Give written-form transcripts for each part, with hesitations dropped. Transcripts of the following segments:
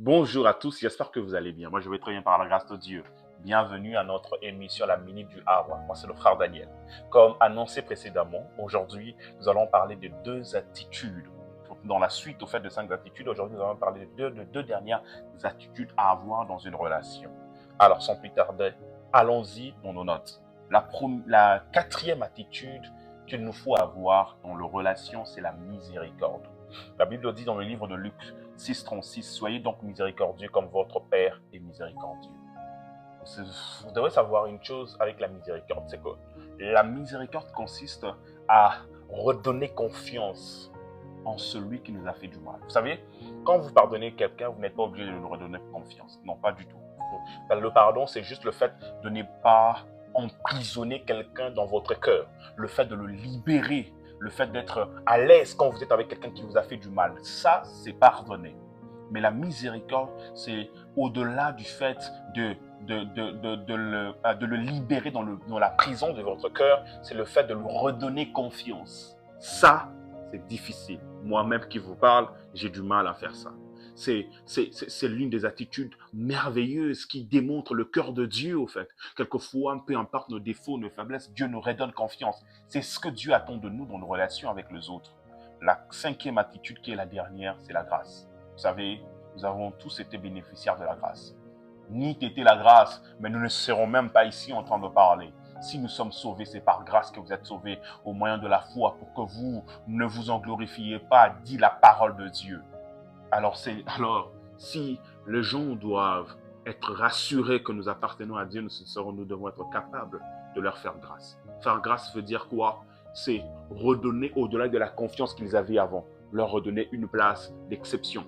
Bonjour à tous, j'espère que vous allez bien. Moi, je vais très bien par la grâce de Dieu. Bienvenue à notre émission La Minute du Havre. Moi, c'est le frère Daniel. Comme annoncé précédemment, aujourd'hui, nous allons parler de deux attitudes. Dans la suite, au fait de 5 attitudes, aujourd'hui, nous allons parler de deux dernières attitudes à avoir dans une relation. Alors, sans plus tarder, allons-y dans nos notes. La quatrième attitude qu'il nous faut avoir dans les relations, c'est la miséricorde. La Bible dit dans le livre de Luc 6,36, soyez donc miséricordieux comme votre Père est miséricordieux. Vous devez savoir une chose avec la miséricorde, c'est que la miséricorde consiste à redonner confiance en celui qui nous a fait du mal. Vous savez, quand vous pardonnez quelqu'un, vous n'êtes pas obligé de lui redonner confiance. Non, pas du tout. Le pardon, c'est juste le fait de ne pas emprisonner quelqu'un dans votre cœur, le fait de le libérer, le fait d'être à l'aise quand vous êtes avec quelqu'un qui vous a fait du mal. Ça, c'est pardonner. Mais la miséricorde, c'est au-delà du fait de le libérer dans la prison de votre cœur, c'est le fait de lui redonner confiance. Ça, c'est difficile. Moi-même qui vous parle, j'ai du mal à faire ça. C'est l'une des attitudes merveilleuses qui démontre le cœur de Dieu, au fait. Quelquefois, peu importe nos défauts, nos faiblesses, Dieu nous redonne confiance. C'est ce que Dieu attend de nous dans nos relations avec les autres. La cinquième attitude, qui est la dernière, c'est la grâce. Vous savez, nous avons tous été bénéficiaires de la grâce. Ni t'était la grâce, mais nous ne serons même pas ici en train de parler. Si nous sommes sauvés, c'est par grâce que vous êtes sauvés, au moyen de la foi, pour que vous ne vous en glorifiez pas, dit la parole de Dieu. Alors, si les gens doivent être rassurés que nous appartenons à Dieu, nous devons être capables de leur faire grâce. Faire grâce veut dire quoi? C'est redonner au-delà de la confiance qu'ils avaient avant, leur redonner une place d'exception.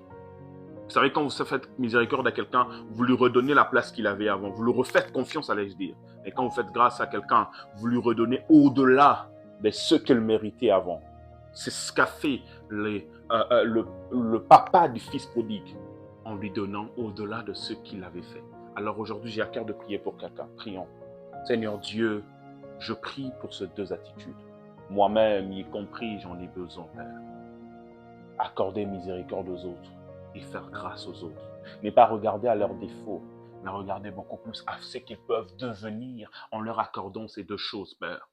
Vous savez, quand vous faites miséricorde à quelqu'un, vous lui redonnez la place qu'il avait avant. Vous lui refaites confiance, allais-je dire. Et quand vous faites grâce à quelqu'un, vous lui redonnez au-delà de ce qu'il méritait avant. C'est ce qu'a fait le papa du fils prodigue en lui donnant au-delà de ce qu'il avait fait. Alors aujourd'hui, j'ai à cœur de prier pour quelqu'un. Prions. Seigneur Dieu, je prie pour ces deux attitudes. Moi-même, y compris, j'en ai besoin, Père. Accorder miséricorde aux autres et faire grâce aux autres. Ne pas regarder à leurs défauts, mais regarder beaucoup plus à ce qu'ils peuvent devenir en leur accordant ces deux choses, Père.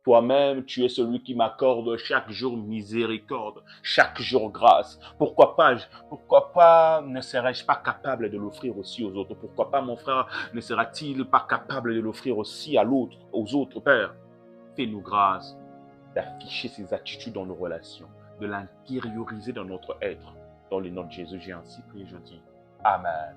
Toi-même, tu es celui qui m'accorde chaque jour miséricorde, chaque jour grâce. Pourquoi pas ne serais-je pas capable de l'offrir aussi aux autres? Pourquoi pas mon frère ne sera-t-il pas capable de l'offrir aussi aux autres, Père? Fais-nous grâce d'afficher ces attitudes dans nos relations, de l'intérioriser dans notre être. Dans le nom de Jésus, j'ai ainsi prié, je dis Amen.